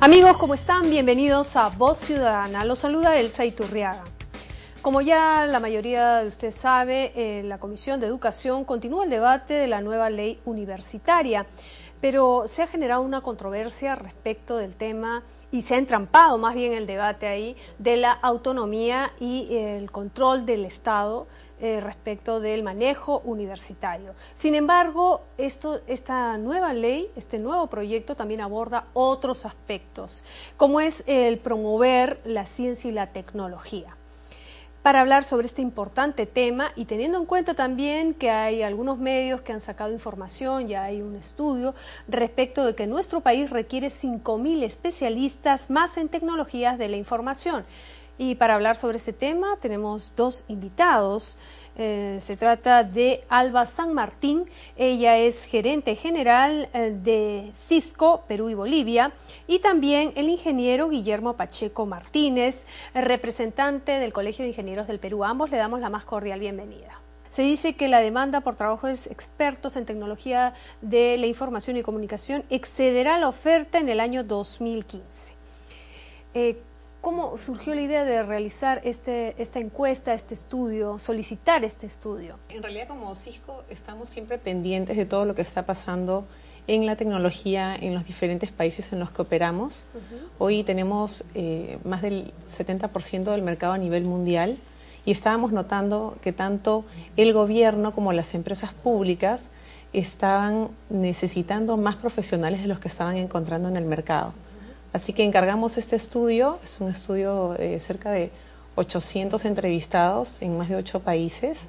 Amigos, ¿cómo están? Bienvenidos a Voz Ciudadana. Los saluda Elsa Iturriaga. Como ya la mayoría de ustedes sabe, la Comisión de Educación continúa el debate de la nueva ley universitaria, pero se ha generado una controversia respecto del tema y se ha entrampado más bien el debate ahí de la autonomía y el control del Estado respecto del manejo universitario. Sin embargo, esta nueva ley, este nuevo proyecto también aborda otros aspectos, como es el promover la ciencia y la tecnología. Para hablar sobre este importante tema y teniendo en cuenta también que hay algunos medios que han sacado información, ya hay un estudio respecto de que nuestro país requiere 5.000 especialistas más en tecnologías de la información. Y para hablar sobre ese tema tenemos dos invitados. Se trata de Alba San Martín, ella es gerente general de Cisco, Perú y Bolivia, y también el ingeniero Guillermo Pacheco Martínez, representante del Colegio de Ingenieros del Perú. A ambos le damos la más cordial bienvenida. Se dice que la demanda por trabajos expertos en tecnología de la información y comunicación excederá la oferta en el año 2015. ¿Cómo surgió la idea de realizar esta encuesta, este estudio, solicitar este estudio? En realidad, como Cisco, estamos siempre pendientes de todo lo que está pasando en la tecnología en los diferentes países en los que operamos. Hoy tenemos más del 70% del mercado a nivel mundial y estábamos notando que tanto el gobierno como las empresas públicas estaban necesitando más profesionales de los que estaban encontrando en el mercado. Así que encargamos este estudio, es un estudio de cerca de 800 entrevistados en más de 8 países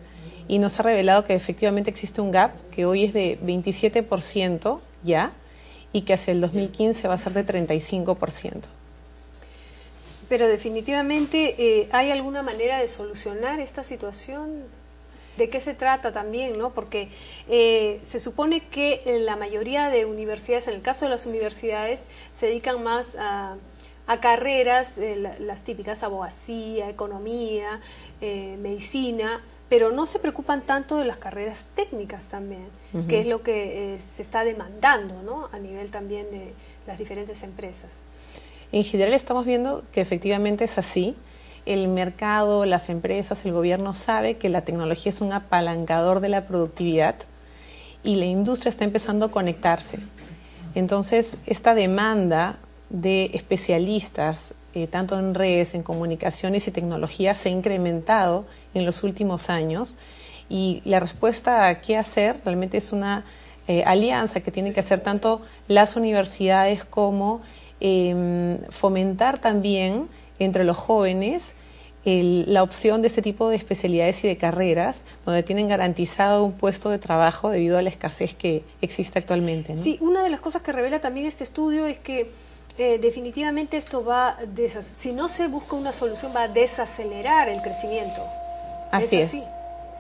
y nos ha revelado que efectivamente existe un gap que hoy es de 27% ya y que hacia el 2015 va a ser de 35%. Pero definitivamente, ¿hay alguna manera de solucionar esta situación? ¿De qué se trata también, no? Porque se supone que la mayoría de universidades, en el caso de las universidades, se dedican más a carreras, las típicas abogacía, economía, medicina, pero no se preocupan tanto de las carreras técnicas también, que es lo que se está demandando, ¿no? A nivel también de las diferentes empresas. En general estamos viendo que efectivamente es así. El mercado, las empresas, el gobierno sabe que la tecnología es un apalancador de la productividad y la industria está empezando a conectarse. Entonces, esta demanda de especialistas, tanto en redes, en comunicaciones y tecnología, se ha incrementado en los últimos años y la respuesta a qué hacer realmente es una alianza que tienen que hacer tanto las universidades como fomentar también entre los jóvenes la opción de este tipo de especialidades y de carreras donde tienen garantizado un puesto de trabajo debido a la escasez que existe actualmente, ¿no? Sí, una de las cosas que revela también este estudio es que definitivamente esto si no se busca una solución, va a desacelerar el crecimiento. Así es.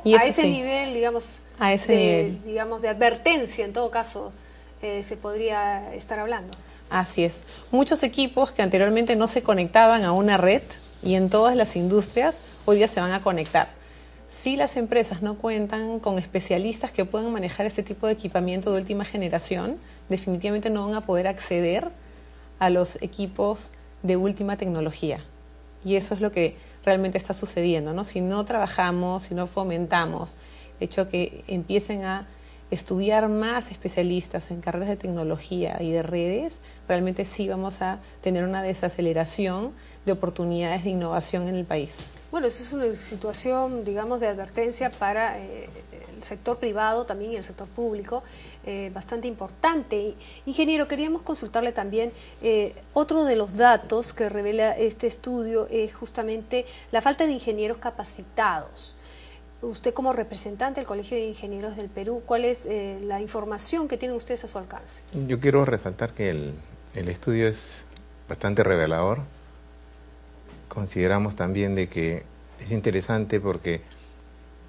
Y a ese nivel, digamos, a ese nivel, digamos, de advertencia, en todo caso, se podría estar hablando. Así es. Muchos equipos que anteriormente no se conectaban a una red y en todas las industrias hoy día se van a conectar. Si las empresas no cuentan con especialistas que puedan manejar este tipo de equipamiento de última generación, definitivamente no van a poder acceder a los equipos de última tecnología. Y eso es lo que realmente está sucediendo, ¿no? Si no trabajamos, si no fomentamos el hecho que empiecen a estudiar más especialistas en carreras de tecnología y de redes, realmente sí vamos a tener una desaceleración de oportunidades de innovación en el país. Bueno, eso es una situación, digamos, de advertencia para el sector privado también y el sector público, bastante importante. Ingeniero, queríamos consultarle también, otro de los datos que revela este estudio es justamente la falta de ingenieros capacitados. Usted como representante del Colegio de Ingenieros del Perú, ¿cuál es la información que tienen ustedes a su alcance? Yo quiero resaltar que el estudio es bastante revelador. Consideramos también de que es interesante porque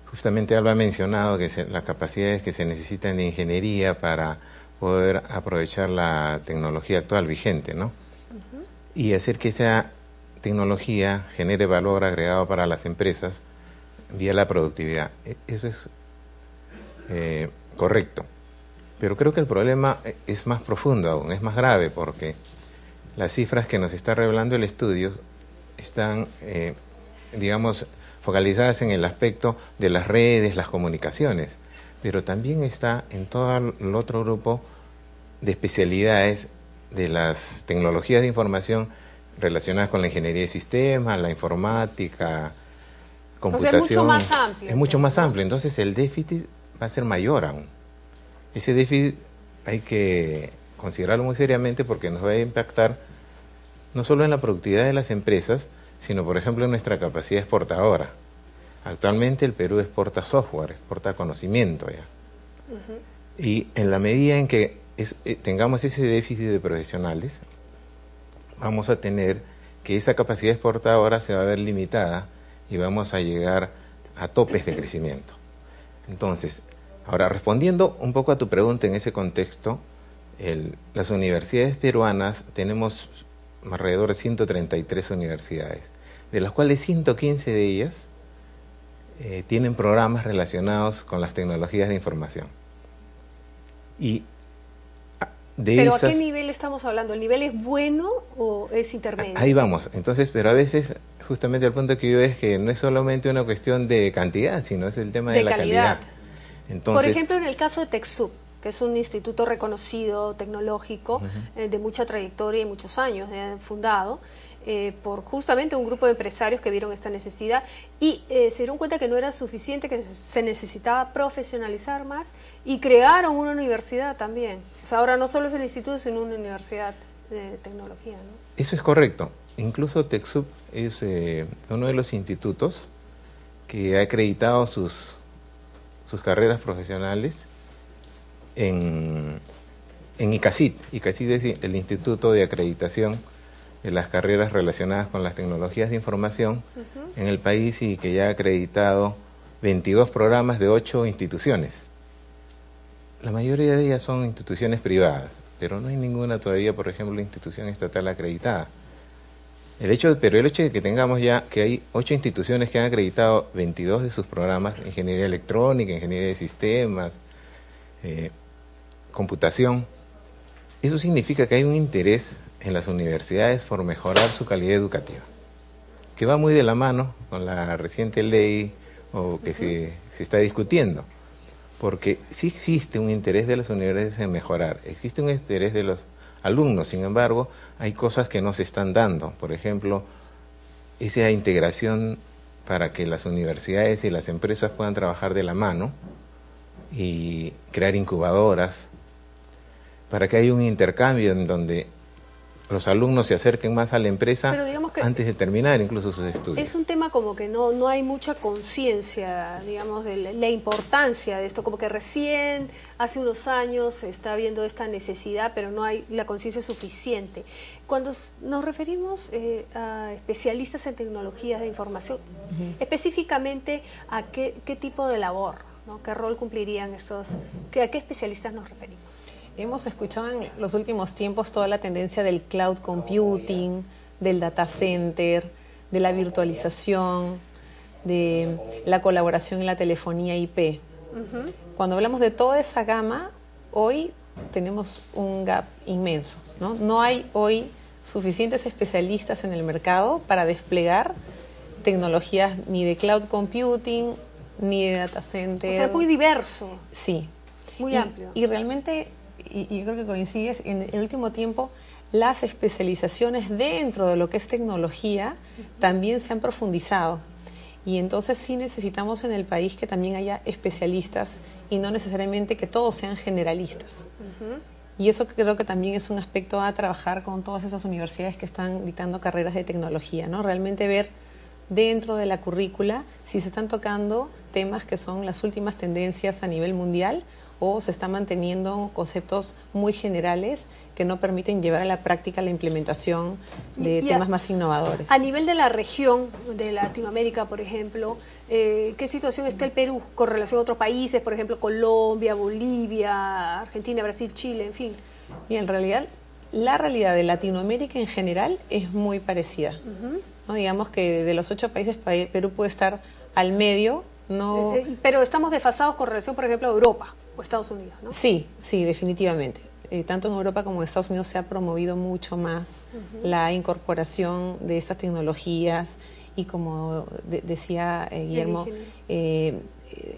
justamente Alba ha mencionado que las capacidades que se necesitan de ingeniería para poder aprovechar la tecnología actual vigente, ¿no? Y hacer que esa tecnología genere valor agregado para las empresas vía la productividad. Eso es correcto. Pero creo que el problema es más profundo aún, es más grave, porque las cifras que nos está revelando el estudio están, digamos, focalizadas en el aspecto de las redes, las comunicaciones, pero también está en todo el otro grupo de especialidades de las tecnologías de información relacionadas con la ingeniería de sistemas, la informática, computación. O sea, es mucho más amplio. Es mucho más amplio, entonces el déficit va a ser mayor aún. Ese déficit hay que considerarlo muy seriamente porque nos va a impactar no solo en la productividad de las empresas, sino, por ejemplo, en nuestra capacidad exportadora. Actualmente el Perú exporta software, exporta conocimiento ya. Y en la medida en que tengamos ese déficit de profesionales, vamos a tener que esa capacidad exportadora se va a ver limitada y vamos a llegar a topes de crecimiento. Entonces, ahora respondiendo un poco a tu pregunta en ese contexto, las universidades peruanas tenemos alrededor de 133 universidades, de las cuales 115 de ellas tienen programas relacionados con las tecnologías de información. Y ¿Pero a qué nivel estamos hablando? ¿El nivel es bueno o es intermedio? Ahí vamos. Entonces, pero a veces, justamente el punto que yo es que no es solamente una cuestión de cantidad, sino es el tema de la calidad. Entonces, por ejemplo, en el caso de TechSoup, que es un instituto reconocido, tecnológico, de mucha trayectoria y muchos años fundado, por justamente un grupo de empresarios que vieron esta necesidad y se dieron cuenta que no era suficiente, que se necesitaba profesionalizar más y crearon una universidad también. O sea, ahora no solo es el instituto, sino una universidad de tecnología, ¿no? Eso es correcto. Incluso TechSoup es uno de los institutos que ha acreditado sus carreras profesionales en ICACIT. ICACIT es el Instituto de Acreditación de las carreras relacionadas con las tecnologías de información en el país y que ya ha acreditado 22 programas de 8 instituciones. La mayoría de ellas son instituciones privadas, pero no hay ninguna todavía, por ejemplo, institución estatal acreditada. Pero el hecho de que tengamos ya que hay 8 instituciones que han acreditado 22 de sus programas, ingeniería electrónica, ingeniería de sistemas, computación, eso significa que hay un interés en las universidades por mejorar su calidad educativa, que va muy de la mano con la reciente ley que se está discutiendo, porque sí existe un interés de las universidades en mejorar, existe un interés de los alumnos, sin embargo, hay cosas que no se están dando, por ejemplo, esa integración para que las universidades y las empresas puedan trabajar de la mano y crear incubadoras, para que haya un intercambio en donde los alumnos se acerquen más a la empresa antes de terminar incluso sus estudios. Es un tema como que no hay mucha conciencia, digamos, de la importancia de esto, como que recién hace unos años se está viendo esta necesidad, pero no hay la conciencia suficiente. Cuando nos referimos a especialistas en tecnologías de información, específicamente a qué tipo de labor, ¿no? ¿Qué rol cumplirían estos? ¿A qué especialistas nos referimos? Hemos escuchado en los últimos tiempos toda la tendencia del cloud computing, del data center, de la virtualización, de la colaboración en la telefonía IP. Cuando hablamos de toda esa gama, hoy tenemos un gap inmenso, ¿no? No hay hoy suficientes especialistas en el mercado para desplegar tecnologías ni de cloud computing, ni de data center. O sea, muy diverso. Sí. Muy amplio. Y realmente, y yo creo que coincides, en el último tiempo las especializaciones dentro de lo que es tecnología también se han profundizado. Y entonces sí necesitamos en el país que también haya especialistas y no necesariamente que todos sean generalistas. Y eso creo que también es un aspecto a trabajar con todas esas universidades que están dictando carreras de tecnología, ¿no? Realmente ver dentro de la currícula si se están tocando temas que son las últimas tendencias a nivel mundial o se están manteniendo conceptos muy generales que no permiten llevar a la práctica la implementación de temas más innovadores. A nivel de la región de Latinoamérica, por ejemplo, ¿qué situación está el Perú con relación a otros países, por ejemplo, Colombia, Bolivia, Argentina, Brasil, Chile, en fin? Y en realidad, la realidad de Latinoamérica en general es muy parecida. ¿No? Digamos que de los 8 países, Perú puede estar al medio. No... Pero estamos desfasados con relación, por ejemplo, a Europa o Estados Unidos, ¿no? Sí, sí, definitivamente. tanto en Europa como en Estados Unidos se ha promovido mucho más la incorporación de estas tecnologías y, como decía Guillermo,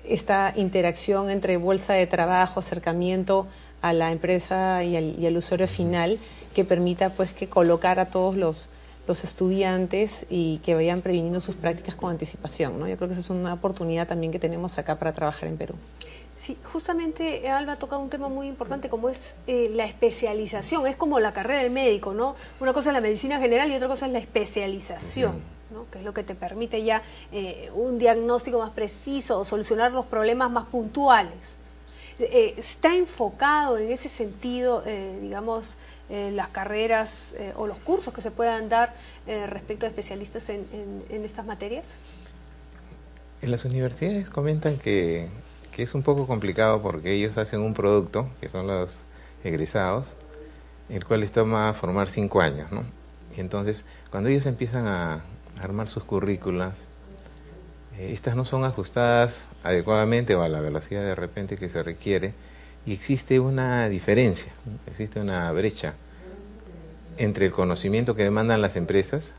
esta interacción entre bolsa de trabajo, acercamiento a la empresa y al usuario final, que permita pues que colocar a todos los estudiantes y que vayan previniendo sus prácticas con anticipación, ¿no? Yo creo que esa es una oportunidad también que tenemos acá para trabajar en Perú. Sí, justamente Alba ha tocado un tema muy importante como es la especialización, es como la carrera del médico, ¿no? Una cosa es la medicina general y otra cosa es la especialización, ¿no? Que es lo que te permite ya un diagnóstico más preciso o solucionar los problemas más puntuales. ¿Está enfocado en ese sentido, digamos, las carreras o los cursos que se puedan dar respecto a especialistas en estas materias? En las universidades comentan que es un poco complicado porque ellos hacen un producto, que son los egresados, el cual les toma formar 5 años, ¿no? Y entonces, cuando ellos empiezan a armar sus currículas, estas no son ajustadas adecuadamente o a la velocidad de repente que se requiere, y existe una diferencia, ¿no? Existe una brecha entre el conocimiento que demandan las empresas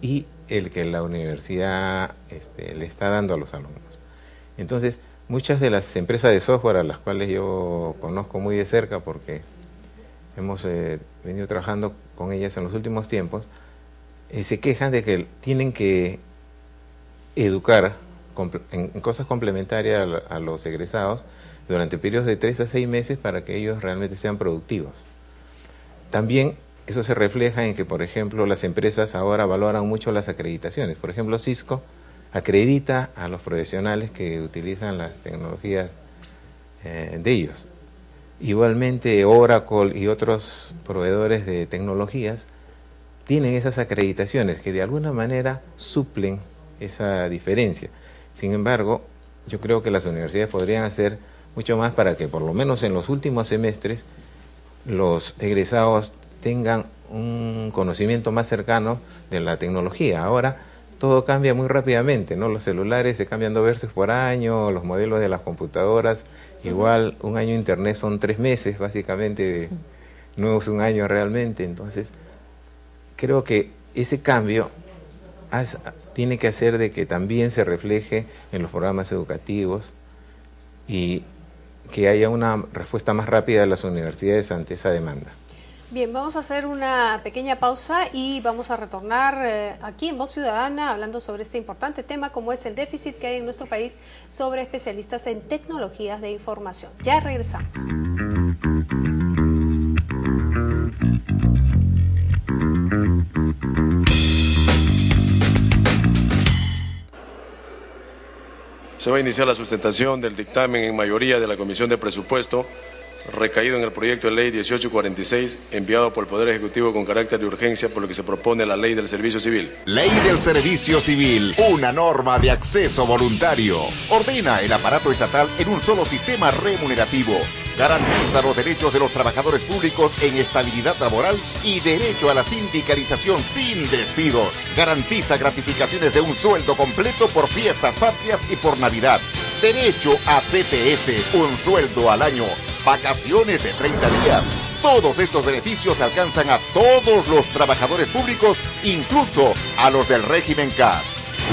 y el que la universidad le está dando a los alumnos. Entonces, muchas de las empresas de software a las cuales yo conozco muy de cerca, porque hemos venido trabajando con ellas en los últimos tiempos, se quejan de que tienen que educar en cosas complementarias a los egresados durante periodos de 3 a 6 meses para que ellos realmente sean productivos. También eso se refleja en que, por ejemplo, las empresas ahora valoran mucho las acreditaciones. Por ejemplo, Cisco acredita a los profesionales que utilizan las tecnologías de ellos. Igualmente, Oracle y otros proveedores de tecnologías tienen esas acreditaciones que de alguna manera suplen esa diferencia. Sin embargo, yo creo que las universidades podrían hacer mucho más para que por lo menos en los últimos semestres los egresados tengan un conocimiento más cercano de la tecnología. Ahora todo cambia muy rápidamente, ¿no? Los celulares se cambian 2 veces por año, los modelos de las computadoras, igual un año de internet son 3 meses básicamente, no es un año realmente. Entonces creo que ese cambio tiene que hacer de que también se refleje en los programas educativos y que haya una respuesta más rápida de las universidades ante esa demanda. Bien, vamos a hacer una pequeña pausa y vamos a retornar aquí en Voz Ciudadana hablando sobre este importante tema como es el déficit que hay en nuestro país sobre especialistas en tecnologías de información. Ya regresamos. Se va a iniciar la sustentación del dictamen en mayoría de la Comisión de Presupuesto recaído en el proyecto de ley 1846 enviado por el Poder Ejecutivo con carácter de urgencia, por lo que se propone la Ley del Servicio Civil. Ley del Servicio Civil, una norma de acceso voluntario. Ordena el aparato estatal en un solo sistema remunerativo. Garantiza los derechos de los trabajadores públicos en estabilidad laboral y derecho a la sindicalización sin despidos. Garantiza gratificaciones de un sueldo completo por fiestas patrias y por Navidad. Derecho a CTS, un sueldo al año. Vacaciones de 30 días. Todos estos beneficios alcanzan a todos los trabajadores públicos, incluso a los del régimen CAS.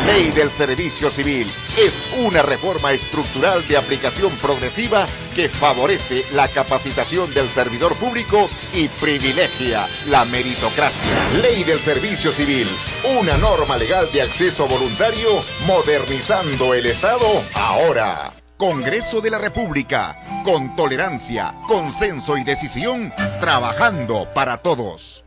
Ley del Servicio Civil es una reforma estructural de aplicación progresiva que favorece la capacitación del servidor público y privilegia la meritocracia. Ley del Servicio Civil, una norma legal de acceso voluntario modernizando el Estado ahora. Congreso de la República, con tolerancia, consenso y decisión, trabajando para todos.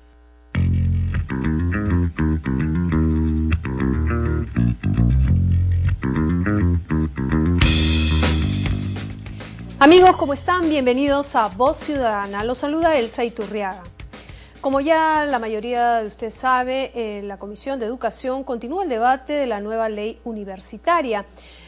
Amigos, ¿cómo están? Bienvenidos a Voz Ciudadana. Los saluda Elsa Iturriaga. Como ya la mayoría de ustedes sabe, la Comisión de Educación continúa el debate de la nueva ley universitaria.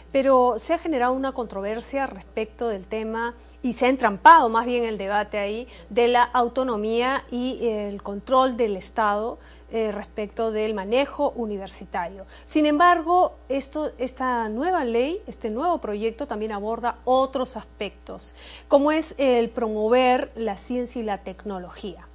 Pero se ha generado una controversia respecto del tema y se ha entrampado más bien el debate ahí de la autonomía y el control del Estado respecto del manejo universitario. Sin embargo, esta nueva ley, este nuevo proyecto también aborda otros aspectos, como es el promover la ciencia y la tecnología.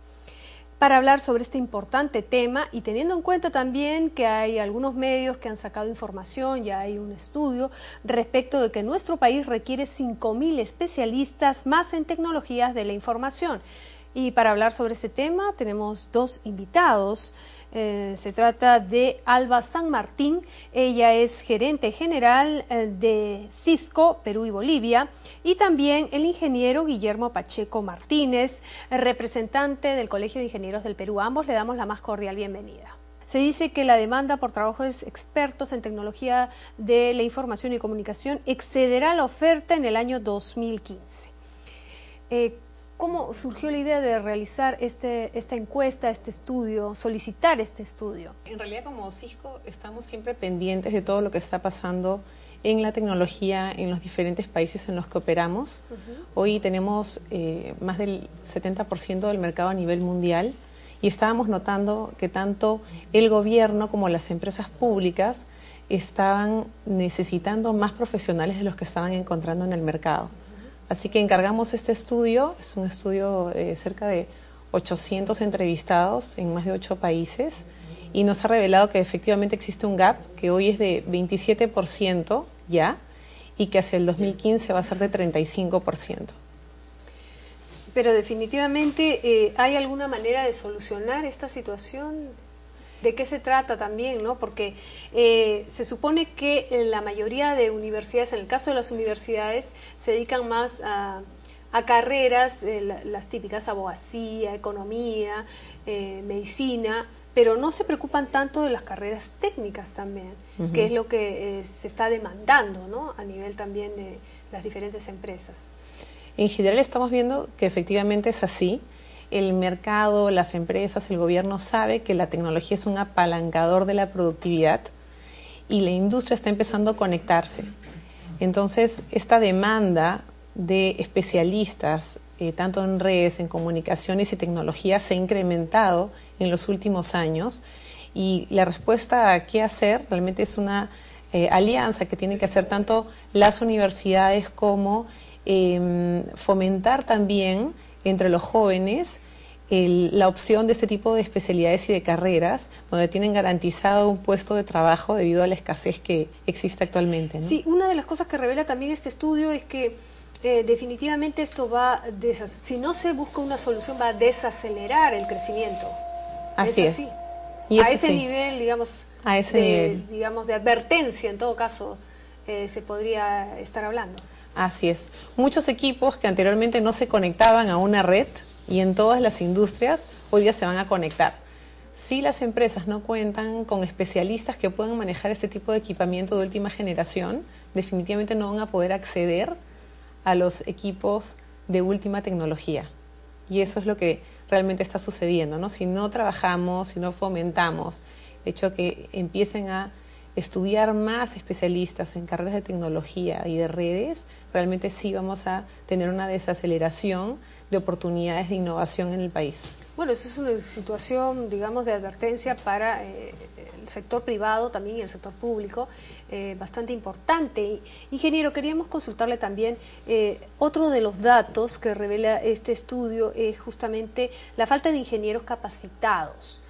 Para hablar sobre este importante tema y teniendo en cuenta también que hay algunos medios que han sacado información, ya hay un estudio respecto de que nuestro país requiere 5.000 especialistas más en tecnologías de la información. Y para hablar sobre ese tema tenemos dos invitados. Se trata de Alba San Martín, ella es gerente general de Cisco Perú y Bolivia, y también el ingeniero Guillermo Pacheco Martínez, representante del Colegio de Ingenieros del Perú. A ambos le damos la más cordial bienvenida. Se dice que la demanda por trabajos expertos en tecnología de la información y comunicación excederá la oferta en el año 2015. ¿Cómo surgió la idea de realizar esta encuesta, este estudio, solicitar este estudio? En realidad, como Cisco, estamos siempre pendientes de todo lo que está pasando en la tecnología en los diferentes países en los que operamos. Hoy tenemos más del 70% del mercado a nivel mundial y estábamos notando que tanto el gobierno como las empresas públicas estaban necesitando más profesionales de los que estaban encontrando en el mercado. Así que encargamos este estudio, es un estudio de cerca de 800 entrevistados en más de 8 países y nos ha revelado que efectivamente existe un gap que hoy es de 27% ya y que hacia el 2015 va a ser de 35%. Pero definitivamente, ¿hay alguna manera de solucionar esta situación? ¿De qué se trata también, no? Porque se supone que la mayoría de universidades, en el caso de las universidades, se dedican más a carreras, las típicas abogacía, economía, medicina, pero no se preocupan tanto de las carreras técnicas también, que es lo que se está demandando, ¿no? A nivel también de las diferentes empresas. En general estamos viendo que efectivamente es así. El mercado, las empresas, el gobierno sabe que la tecnología es un apalancador de la productividad y la industria está empezando a conectarse. Entonces, esta demanda de especialistas, tanto en redes, en comunicaciones y tecnología, se ha incrementado en los últimos años y la respuesta a qué hacer realmente es una alianza que tienen que hacer tanto las universidades como fomentar también entre los jóvenes la opción de este tipo de especialidades y de carreras donde tienen garantizado un puesto de trabajo debido a la escasez que existe actualmente, ¿no? Sí, una de las cosas que revela también este estudio es que definitivamente esto si no se busca una solución, va a desacelerar el crecimiento. Así es. Y a ese nivel, digamos, a ese nivel, digamos, de advertencia, en todo caso, se podría estar hablando. Así es. Muchos equipos que anteriormente no se conectaban a una red y en todas las industrias hoy día se van a conectar. Si las empresas no cuentan con especialistas que puedan manejar este tipo de equipamiento de última generación, definitivamente no van a poder acceder a los equipos de última tecnología. Y eso es lo que realmente está sucediendo, ¿no? Si no trabajamos, si no fomentamos el hecho que empiecen a estudiar más especialistas en carreras de tecnología y de redes, realmente sí vamos a tener una desaceleración de oportunidades de innovación en el país. Bueno, eso es una situación, digamos, de advertencia para el sector privado también y el sector público, bastante importante. Ingeniero, queríamos consultarle también, otro de los datos que revela este estudio es justamente la falta de ingenieros capacitados.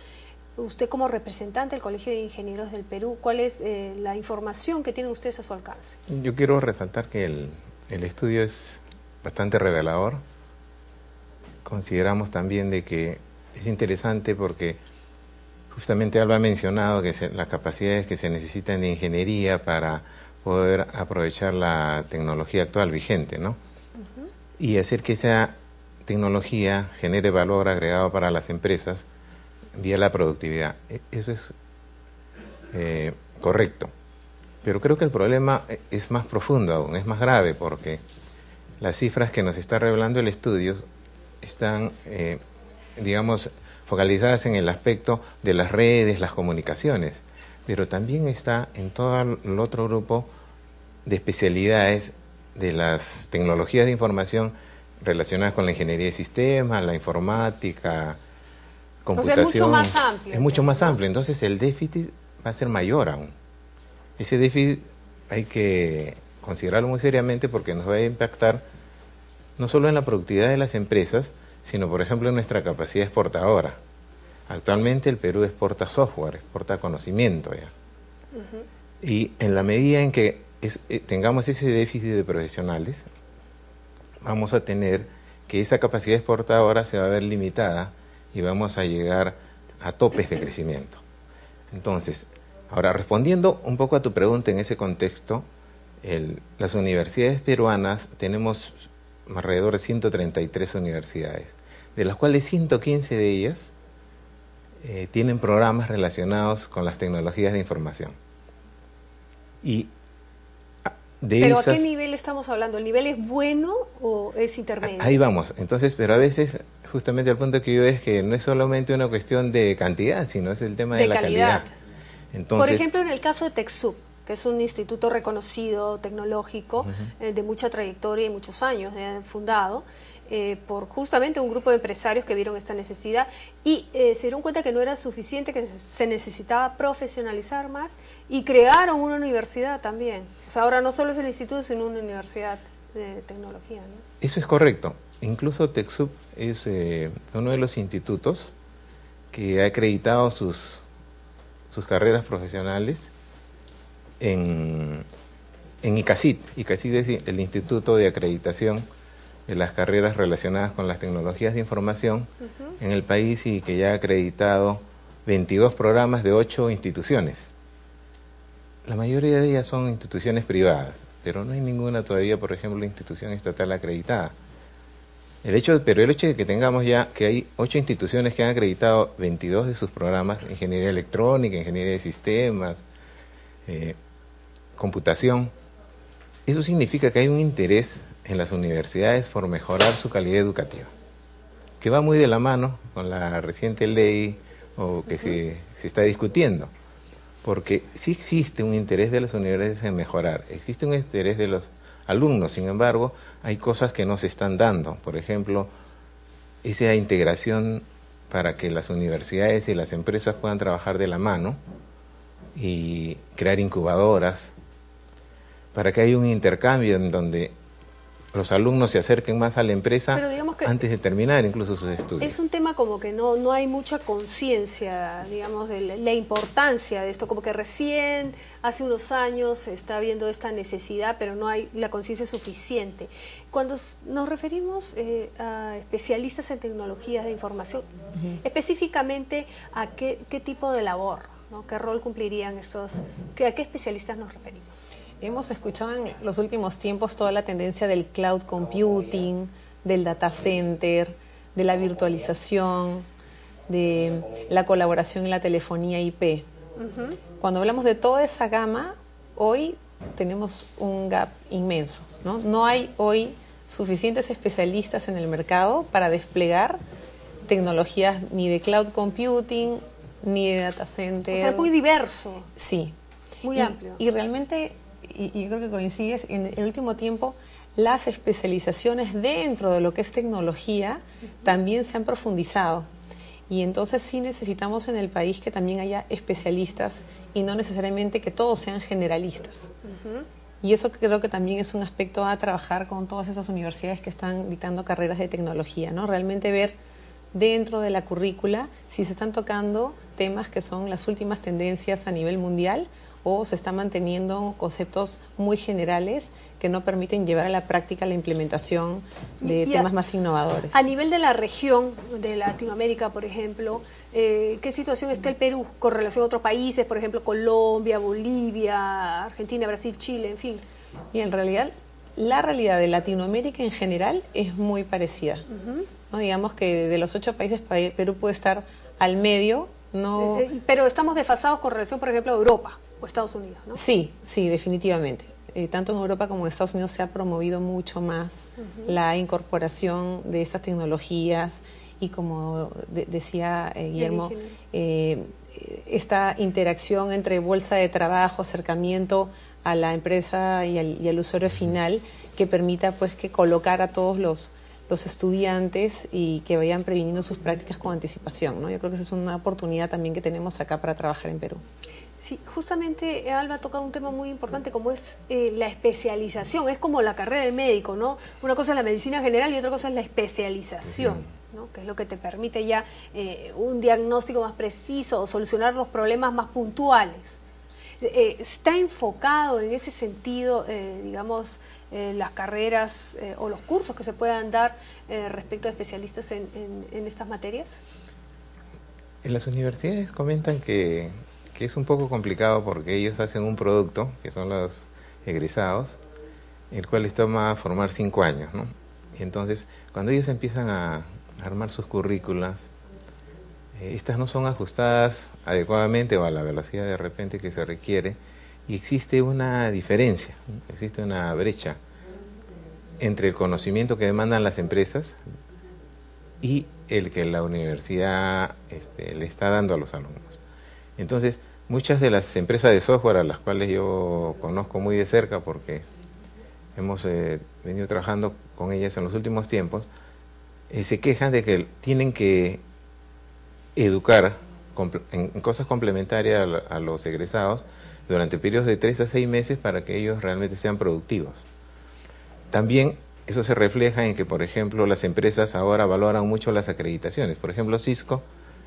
Usted como representante del Colegio de Ingenieros del Perú, ¿cuál es la información que tienen ustedes a su alcance? Yo quiero resaltar que el estudio es bastante revelador. Consideramos también de que es interesante porque justamente Alba ha mencionado que las capacidades que se necesitan de ingeniería para poder aprovechar la tecnología actual vigente, ¿no? Y hacer que esa tecnología genere valor agregado para las empresas vía la productividad. Eso es correcto. Pero creo que el problema es más profundo aún, es más grave, porque las cifras que nos está revelando el estudio están, digamos, focalizadas en el aspecto de las redes, las comunicaciones, pero también está en todo el otro grupo de especialidades de las tecnologías de información relacionadas con la ingeniería de sistemas, la informática, computación. O sea, es mucho más amplio. Es mucho más amplio, entonces el déficit va a ser mayor aún. Ese déficit hay que considerarlo muy seriamente porque nos va a impactar no solo en la productividad de las empresas, sino por ejemplo en nuestra capacidad exportadora. Actualmente el Perú exporta software, exporta conocimiento ya. Y en la medida en que tengamos ese déficit de profesionales, vamos a tener que esa capacidad exportadora se va a ver limitada y vamos a llegar a topes de crecimiento. Entonces, ahora respondiendo un poco a tu pregunta en ese contexto, las universidades peruanas tenemos alrededor de 133 universidades, de las cuales 115 de ellas tienen programas relacionados con las tecnologías de información. Y ¿Pero a qué nivel estamos hablando? ¿El nivel es bueno o es intermedio? Ahí vamos. Entonces, pero a veces, justamente el punto que yo es que no es solamente una cuestión de cantidad, sino es el tema de la calidad. Entonces, por ejemplo, en el caso de TechSoup, que es un instituto reconocido, tecnológico, de mucha trayectoria y muchos años fundado, por justamente un grupo de empresarios que vieron esta necesidad y se dieron cuenta que no era suficiente, que se necesitaba profesionalizar más y crearon una universidad también. O sea, ahora no solo es el instituto, sino una universidad de tecnología, ¿no? Eso es correcto. Incluso TechSoup es uno de los institutos que ha acreditado sus carreras profesionales en ICACIT. ICACIT es el Instituto de Acreditación de las carreras relacionadas con las tecnologías de información en el país y que ya ha acreditado 22 programas de 8 instituciones. La mayoría de ellas son instituciones privadas, pero no hay ninguna todavía, por ejemplo, institución estatal acreditada. Pero el hecho de que tengamos ya que hay 8 instituciones que han acreditado 22 de sus programas, ingeniería electrónica, ingeniería de sistemas, computación, eso significa que hay un interés en las universidades por mejorar su calidad educativa, que va muy de la mano con la reciente ley o que se está discutiendo, porque sí existe un interés de las universidades en mejorar, existe un interés de los alumnos, sin embargo, hay cosas que no se están dando, por ejemplo, esa integración para que las universidades y las empresas puedan trabajar de la mano y crear incubadoras, para que haya un intercambio en donde los alumnos se acerquen más a la empresa antes de terminar incluso sus estudios. Es un tema como que no hay mucha conciencia, digamos, de la importancia de esto, como que recién hace unos años se está viendo esta necesidad, pero no hay la conciencia suficiente. Cuando nos referimos a especialistas en tecnologías de información, específicamente a qué tipo de labor, ¿no? ¿Qué rol cumplirían estos? ¿A qué especialistas nos referimos? Hemos escuchado en los últimos tiempos toda la tendencia del cloud computing, del data center, de la virtualización, de la colaboración en la telefonía IP. Cuando hablamos de toda esa gama, hoy tenemos un gap inmenso, ¿no? No hay hoy suficientes especialistas en el mercado para desplegar tecnologías ni de cloud computing, ni de data center. O sea, es muy diverso. Sí. Muy amplio. Y realmente, y yo creo que coincides, en el último tiempo las especializaciones dentro de lo que es tecnología también se han profundizado. Y entonces sí necesitamos en el país que también haya especialistas y no necesariamente que todos sean generalistas. Y eso creo que también es un aspecto a trabajar con todas esas universidades que están dictando carreras de tecnología, ¿no? Realmente ver dentro de la currícula si se están tocando temas que son las últimas tendencias a nivel mundial o se están manteniendo conceptos muy generales que no permiten llevar a la práctica la implementación de temas más innovadores. A nivel de la región de Latinoamérica, por ejemplo, ¿qué situación está el Perú con relación a otros países, por ejemplo, Colombia, Bolivia, Argentina, Brasil, Chile, en fin? Y en realidad, la realidad de Latinoamérica en general es muy parecida. ¿No? Digamos que de los 8 países, Perú puede estar al medio. No... pero estamos desfasados con relación, por ejemplo, a Europa o Estados Unidos, ¿no? Sí, sí, definitivamente. Tanto en Europa como en Estados Unidos se ha promovido mucho más la incorporación de estas tecnologías y, como decía Guillermo, esta interacción entre bolsa de trabajo, acercamiento a la empresa y al usuario final, que permita pues que colocar a todos los los estudiantes y que vayan previniendo sus prácticas con anticipación, ¿no? Yo creo que esa es una oportunidad también que tenemos acá para trabajar en Perú. Sí, justamente Alba ha tocado un tema muy importante como es la especialización, es como la carrera del médico, ¿no? Una cosa es la medicina general y otra cosa es la especialización, ¿no? Que es lo que te permite ya un diagnóstico más preciso o solucionar los problemas más puntuales. ¿Está enfocado en ese sentido, digamos, las carreras o los cursos que se puedan dar respecto a especialistas en estas materias? En las universidades comentan que es un poco complicado porque ellos hacen un producto, que son los egresados, el cual les toma formar 5 años, ¿no? Y entonces, cuando ellos empiezan a armar sus currículas, estas no son ajustadas adecuadamente o a la velocidad de repente que se requiere, y existe una diferencia, existe una brecha entre el conocimiento que demandan las empresas y el que la universidad le está dando a los alumnos. Entonces, muchas de las empresas de software a las cuales yo conozco muy de cerca porque hemos venido trabajando con ellas en los últimos tiempos, se quejan de que tienen que educar en cosas complementarias a los egresados durante periodos de 3 a 6 meses para que ellos realmente sean productivos. También eso se refleja en que, por ejemplo, las empresas ahora valoran mucho las acreditaciones. Por ejemplo, Cisco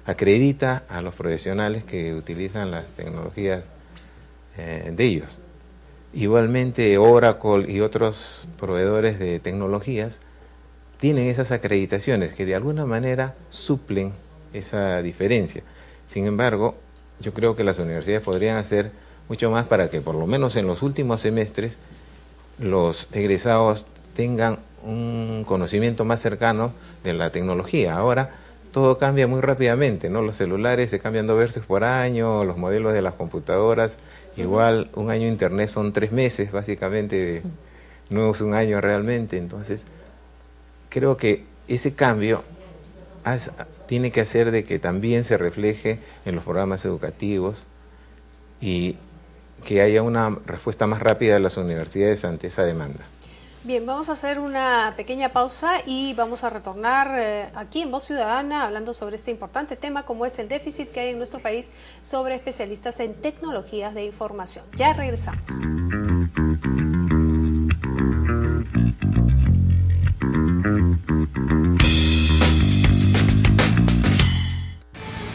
acredita a los profesionales que utilizan las tecnologías de ellos. Igualmente, Oracle y otros proveedores de tecnologías tienen esas acreditaciones que de alguna manera suplen esa diferencia. Sin embargo, yo creo que las universidades podrían hacer mucho más para que por lo menos en los últimos semestres los egresados tengan un conocimiento más cercano de la tecnología. Ahora todo cambia muy rápidamente, ¿no? Los celulares se cambian 2 veces por año, los modelos de las computadoras, igual un año de internet son 3 meses básicamente, no es un año realmente. Entonces creo que ese cambio tiene que hacer de que también se refleje en los programas educativos y que haya una respuesta más rápida de las universidades ante esa demanda. Bien, vamos a hacer una pequeña pausa y vamos a retornar aquí en Voz Ciudadana hablando sobre este importante tema como es el déficit que hay en nuestro país sobre especialistas en tecnologías de información. Ya regresamos.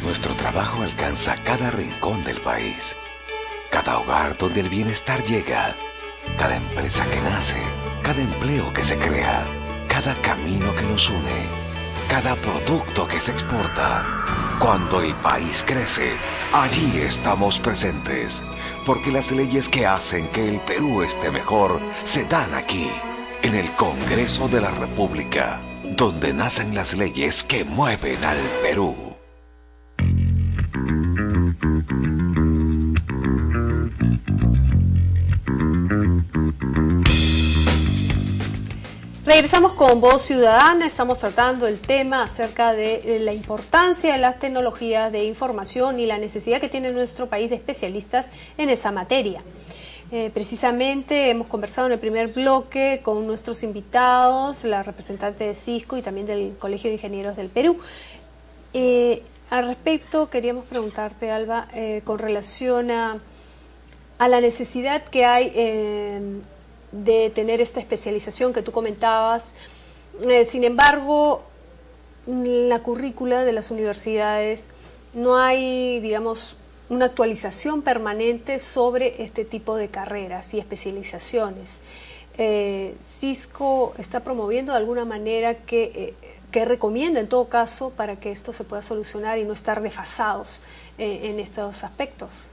Nuestro trabajo alcanza cada rincón del país, cada hogar donde el bienestar llega, cada empresa que nace, cada empleo que se crea, cada camino que nos une, cada producto que se exporta. Cuando el país crece, allí estamos presentes, porque las leyes que hacen que el Perú esté mejor se dan aquí, en el Congreso de la República, donde nacen las leyes que mueven al Perú. Regresamos con Voz Ciudadana, estamos tratando el tema acerca de la importancia de las tecnologías de información y la necesidad que tiene nuestro país de especialistas en esa materia. Precisamente hemos conversado en el primer bloque con nuestros invitados, la representante de Cisco y también del Colegio de Ingenieros del Perú. Al respecto, queríamos preguntarte, Alba, con relación a la necesidad que hay de tener esta especialización que tú comentabas. Sin embargo, en la currícula de las universidades no hay, digamos, una actualización permanente sobre este tipo de carreras y especializaciones. Cisco está promoviendo de alguna manera que recomienda en todo caso para que esto se pueda solucionar y no estar desfasados en estos aspectos.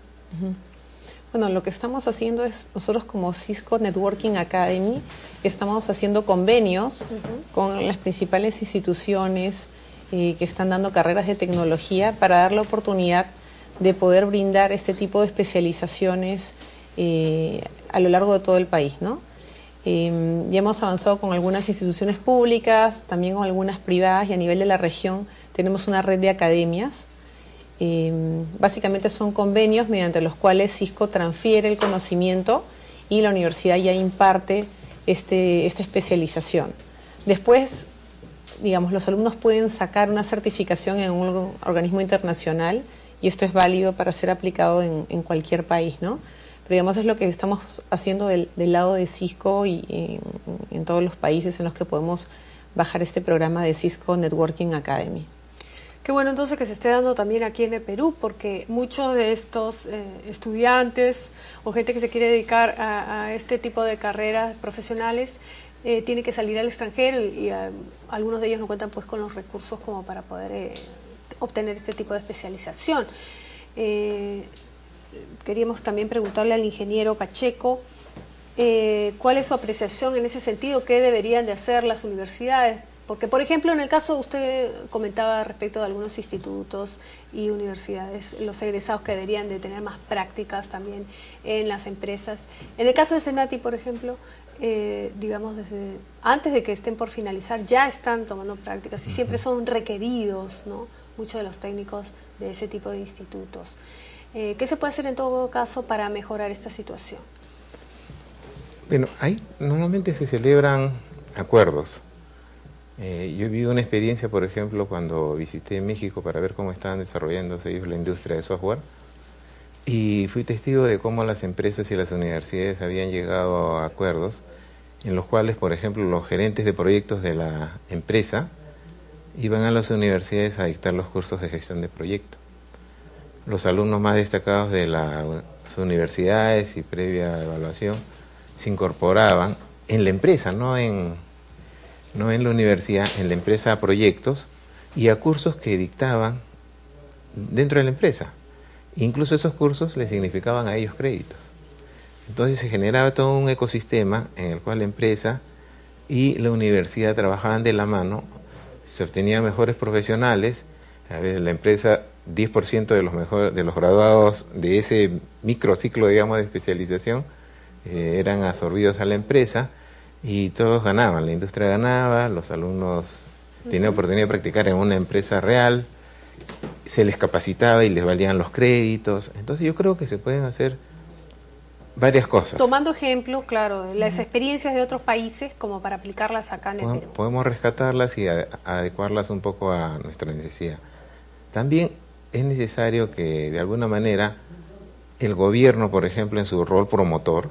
Bueno, lo que estamos haciendo es, nosotros como Cisco Networking Academy, estamos haciendo convenios con las principales instituciones que están dando carreras de tecnología para dar la oportunidad de poder brindar este tipo de especializaciones a lo largo de todo el país, ¿no? Ya hemos avanzado con algunas instituciones públicas, también con algunas privadas, y a nivel de la región tenemos una red de academias. Básicamente son convenios mediante los cuales Cisco transfiere el conocimiento y la universidad ya imparte esta especialización. Después, digamos, los alumnos pueden sacar una certificación en un organismo internacional y esto es válido para ser aplicado en cualquier país, ¿no? Pero digamos es lo que estamos haciendo del lado de Cisco y en todos los países en los que podemos bajar este programa de Cisco Networking Academy. Qué bueno entonces que se esté dando también aquí en el Perú, porque muchos de estos estudiantes o gente que se quiere dedicar a este tipo de carreras profesionales tiene que salir al extranjero y algunos de ellos no cuentan pues con los recursos como para poder obtener este tipo de especialización. Queríamos también preguntarle al ingeniero Pacheco cuál es su apreciación en ese sentido, qué deberían de hacer las universidades. Porque, por ejemplo, en el caso, usted comentaba respecto de algunos institutos y universidades, los egresados que deberían de tener más prácticas también en las empresas. En el caso de Senati, por ejemplo, digamos, antes de que estén por finalizar, ya están tomando prácticas y siempre son requeridos, ¿no?, muchos de los técnicos de ese tipo de institutos. ¿Qué se puede hacer en todo caso para mejorar esta situación? Bueno, ahí normalmente se celebran acuerdos. Yo viví una experiencia, por ejemplo, cuando visité México para ver cómo estaban desarrollándose ellos la industria de software, y fui testigo de cómo las empresas y las universidades habían llegado a acuerdos en los cuales, por ejemplo, los gerentes de proyectos de la empresa iban a las universidades a dictar los cursos de gestión de proyectos. Los alumnos más destacados de las universidades y previa evaluación se incorporaban en la empresa, no en la universidad, en la empresa, a proyectos y a cursos que dictaban dentro de la empresa. Incluso esos cursos les significaban a ellos créditos. Entonces se generaba todo un ecosistema en el cual la empresa y la universidad trabajaban de la mano, se obtenían mejores profesionales. A ver, la empresa, 10% de los graduados de ese microciclo, digamos, de especialización eran absorbidos a la empresa, y todos ganaban, la industria ganaba, los alumnos tenían oportunidad de practicar en una empresa real, se les capacitaba y les valían los créditos. Entonces yo creo que se pueden hacer varias cosas. Tomando ejemplo, claro, de las experiencias de otros países como para aplicarlas acá en el Perú. Podemos rescatarlas y adecuarlas un poco a nuestra necesidad. También es necesario que de alguna manera el gobierno, por ejemplo, en su rol promotor,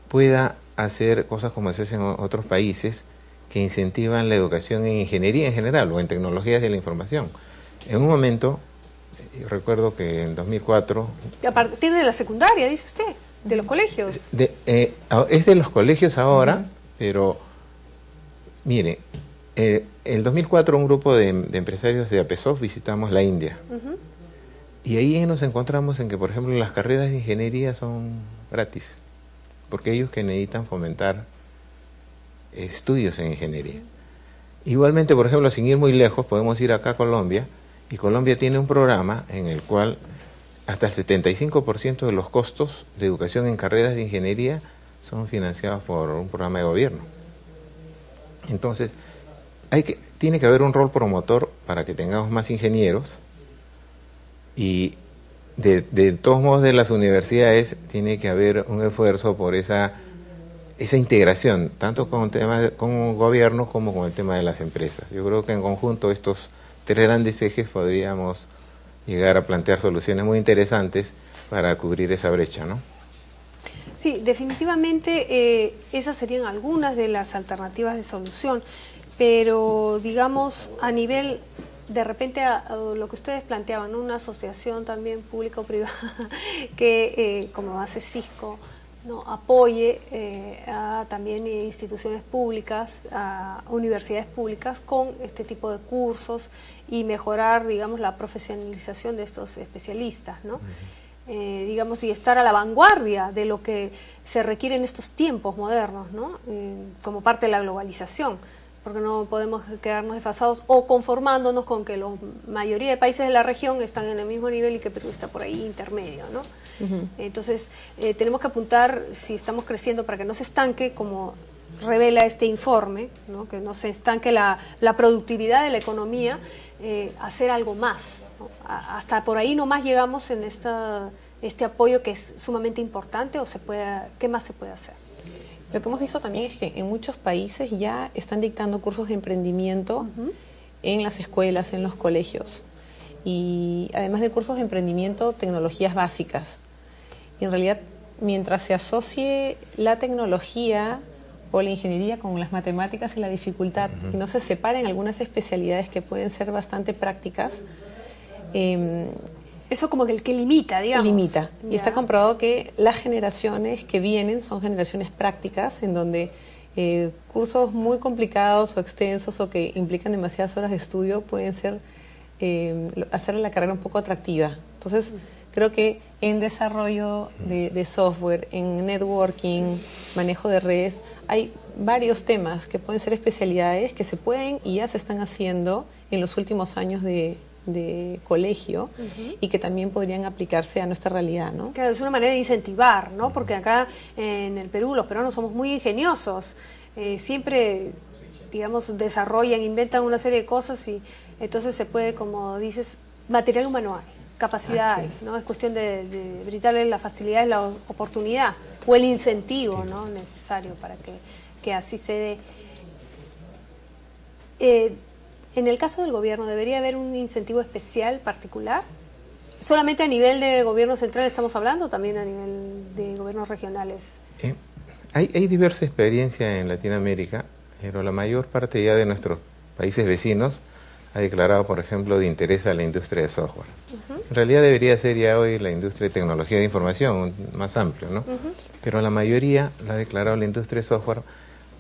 pueda hacer cosas como se hace en otros países que incentivan la educación en ingeniería en general o en tecnologías de la información. En un momento, yo recuerdo que en 2004... A partir de la secundaria, dice usted, de los colegios. Es de los colegios ahora, pero mire, en 2004 un grupo de empresarios de APESOF visitamos la India. Y ahí nos encontramos en que, por ejemplo, las carreras de ingeniería son gratis, porque ellos que necesitan fomentar estudios en ingeniería. Igualmente, por ejemplo, sin ir muy lejos, podemos ir acá a Colombia, y Colombia tiene un programa en el cual hasta el 75% de los costos de educación en carreras de ingeniería son financiados por un programa de gobierno. Entonces, tiene que haber un rol promotor para que tengamos más ingenieros, y de todos modos de las universidades tiene que haber un esfuerzo por esa integración, tanto con temas con el gobierno como con el tema de las empresas. Yo creo que en conjunto estos tres grandes ejes podríamos llegar a plantear soluciones muy interesantes para cubrir esa brecha, ¿no? Sí, definitivamente esas serían algunas de las alternativas de solución, pero digamos a nivel, de repente a lo que ustedes planteaban, ¿no?, una asociación también pública o privada que, como hace Cisco, ¿no?, apoye a también instituciones públicas, a universidades públicas con este tipo de cursos y mejorar, digamos, la profesionalización de estos especialistas, ¿no? Digamos, y estar a la vanguardia de lo que se requiere en estos tiempos modernos, ¿no? Como parte de la globalización, porque no podemos quedarnos desfasados o conformándonos con que la mayoría de países de la región están en el mismo nivel y que Perú está por ahí intermedio, ¿no? Entonces, tenemos que apuntar, si estamos creciendo, para que no se estanque, como revela este informe, ¿no?, que no se estanque la productividad de la economía, hacer algo más, ¿no? Hasta por ahí nomás llegamos en este apoyo que es sumamente importante, o ¿qué más se puede hacer? Lo que hemos visto también es que en muchos países ya están dictando cursos de emprendimiento en las escuelas, en los colegios. Y además de cursos de emprendimiento, tecnologías básicas. Y en realidad, mientras se asocie la tecnología o la ingeniería con las matemáticas y la dificultad, y no se separen algunas especialidades que pueden ser bastante prácticas, eso como que el que limita, digamos. Limita. Ya. Y está comprobado que las generaciones que vienen son generaciones prácticas, en donde cursos muy complicados o extensos o que implican demasiadas horas de estudio pueden ser hacer la carrera un poco atractiva. Entonces, creo que en desarrollo de software, en networking, manejo de redes, hay varios temas que pueden ser especialidades que se pueden y ya se están haciendo en los últimos años de colegio y que también podrían aplicarse a nuestra realidad, ¿no? Claro, es una manera de incentivar, ¿no? Porque acá en el Perú los peruanos somos muy ingeniosos, siempre, digamos, desarrollan, inventan una serie de cosas y entonces se puede, como dices, material humano hay, capacidades, ¿no? Es cuestión de brindarle las facilidades, la oportunidad o el incentivo, ¿no? Necesario para que así se dé. En el caso del gobierno, ¿debería haber un incentivo especial particular? ¿Solamente a nivel de gobierno central estamos hablando o también a nivel de gobiernos regionales? Hay diversa experiencia en Latinoamérica, pero la mayor parte ya de nuestros países vecinos ha declarado, por ejemplo, de interés a la industria de software. En realidad debería ser ya hoy la industria de tecnología de información, más amplio, ¿no? Pero la mayoría la ha declarado la industria de software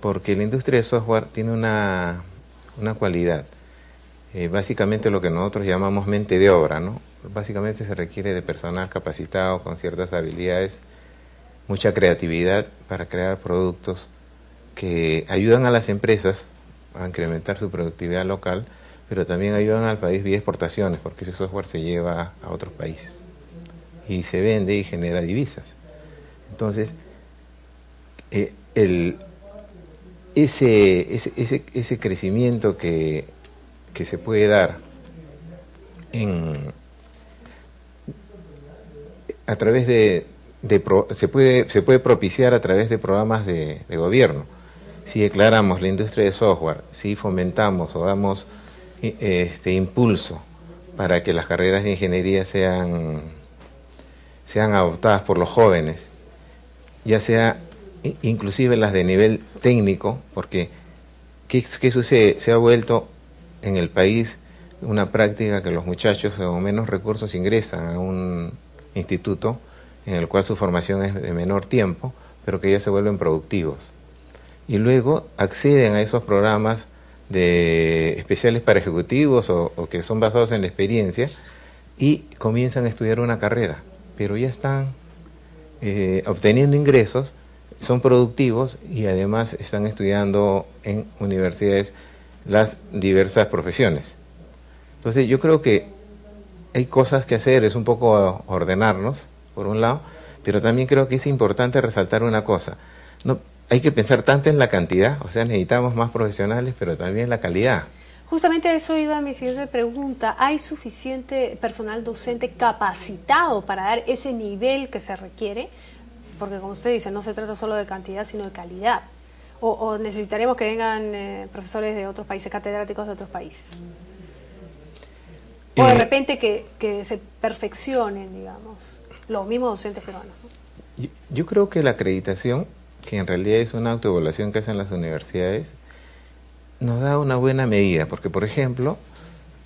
porque la industria de software tiene una cualidad. Básicamente lo que nosotros llamamos mente de obra, ¿no? Básicamente se requiere de personal capacitado con ciertas habilidades, mucha creatividad para crear productos que ayudan a las empresas a incrementar su productividad local, pero también ayudan al país vía exportaciones, porque ese software se lleva a otros países y se vende y genera divisas. Entonces, ese crecimiento que se puede dar a través se puede propiciar a través de programas de gobierno. Si declaramos la industria de software, si fomentamos o damos impulso para que las carreras de ingeniería sean adoptadas por los jóvenes, ya sea inclusive las de nivel técnico, porque ¿qué sucede? Se ha vuelto en el país una práctica que los muchachos con menos recursos ingresan a un instituto en el cual su formación es de menor tiempo, pero que ya se vuelven productivos. Y luego acceden a esos programas especiales para ejecutivos o que son basados en la experiencia y comienzan a estudiar una carrera, pero ya están obteniendo ingresos, son productivos y además están estudiando en universidades las diversas profesiones. Entonces yo creo que hay cosas que hacer, es un poco ordenarnos, por un lado, pero también creo que es importante resaltar una cosa. No, hay que pensar tanto en la cantidad, o sea, necesitamos más profesionales, pero también la calidad. Justamente eso iba a mi siguiente pregunta. ¿Hay suficiente personal docente capacitado para dar ese nivel que se requiere? Porque como usted dice, no se trata solo de cantidad, sino de calidad. ¿O necesitaremos que vengan profesores de otros países, catedráticos de otros países? O de repente que se perfeccionen, digamos, los mismos docentes peruanos, ¿no? Yo creo que la acreditación, que en realidad es una autoevaluación que hacen las universidades, nos da una buena medida, porque por ejemplo,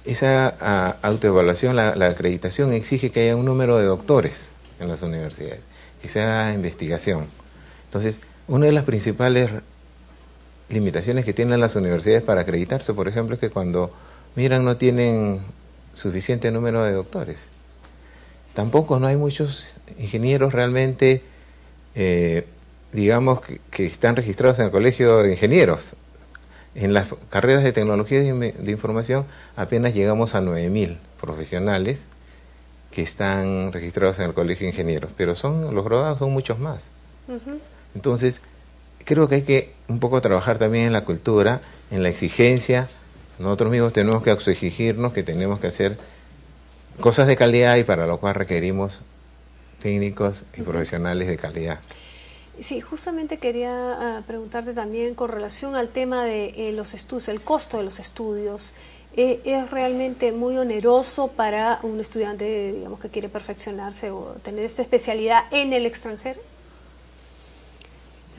esa autoevaluación, la acreditación exige que haya un número de doctores en las universidades, que se haga investigación. Entonces, una de las principales limitaciones que tienen las universidades para acreditarse, por ejemplo, es que cuando miran no tienen suficiente número de doctores. Tampoco no hay muchos ingenieros realmente, digamos, que están registrados en el colegio de ingenieros. En las carreras de tecnología de información apenas llegamos a 9.000 profesionales que están registrados en el colegio de ingenieros, pero los graduados son muchos más. Entonces, creo que hay que un poco trabajar también en la cultura, en la exigencia. Nosotros mismos tenemos que exigirnos que tenemos que hacer cosas de calidad y para lo cual requerimos técnicos y profesionales de calidad. Sí, justamente quería preguntarte también con relación al tema de los estudios, el costo de los estudios. ¿Es realmente muy oneroso para un estudiante, digamos, que quiere perfeccionarse o tener esta especialidad en el extranjero?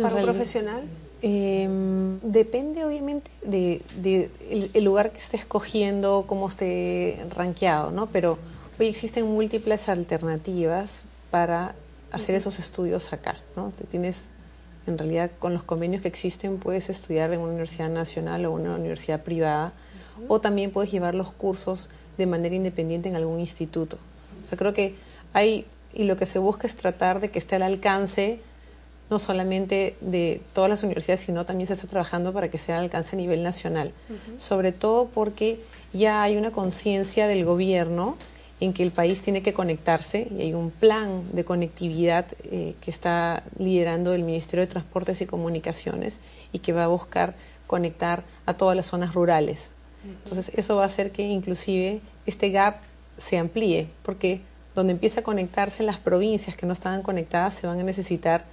¿Para un profesional? Depende obviamente de el lugar que esté escogiendo, cómo esté rankeado, ¿no? Pero hoy existen múltiples alternativas para hacer esos estudios acá, ¿no? Tienes, en realidad, con los convenios que existen, puedes estudiar en una universidad nacional o una universidad privada, o también puedes llevar los cursos de manera independiente en algún instituto. O sea, creo que hay, y lo que se busca es tratar de que esté al alcance no solamente de todas las universidades, sino también se está trabajando para que sea al alcance a nivel nacional. Sobre todo porque ya hay una conciencia del gobierno en que el país tiene que conectarse, y hay un plan de conectividad que está liderando el Ministerio de Transportes y Comunicaciones y que va a buscar conectar a todas las zonas rurales. Entonces eso va a hacer que inclusive este gap se amplíe, porque donde empieza a conectarse las provincias que no estaban conectadas se van a necesitar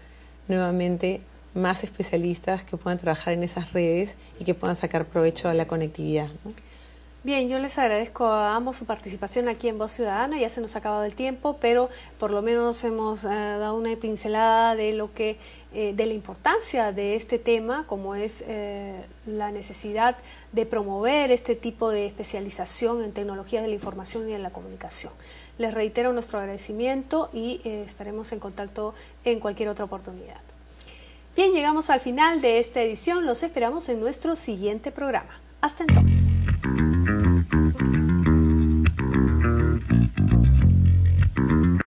nuevamente más especialistas que puedan trabajar en esas redes y que puedan sacar provecho a la conectividad, ¿no? Bien, yo les agradezco a ambos su participación aquí en Voz Ciudadana. Ya se nos ha acabado el tiempo, pero por lo menos hemos dado una pincelada de lo que de la importancia de este tema, como es la necesidad de promover este tipo de especialización en tecnologías de la información y de la comunicación. Les reitero nuestro agradecimiento y estaremos en contacto en cualquier otra oportunidad. Bien, llegamos al final de esta edición. Los esperamos en nuestro siguiente programa. Hasta entonces.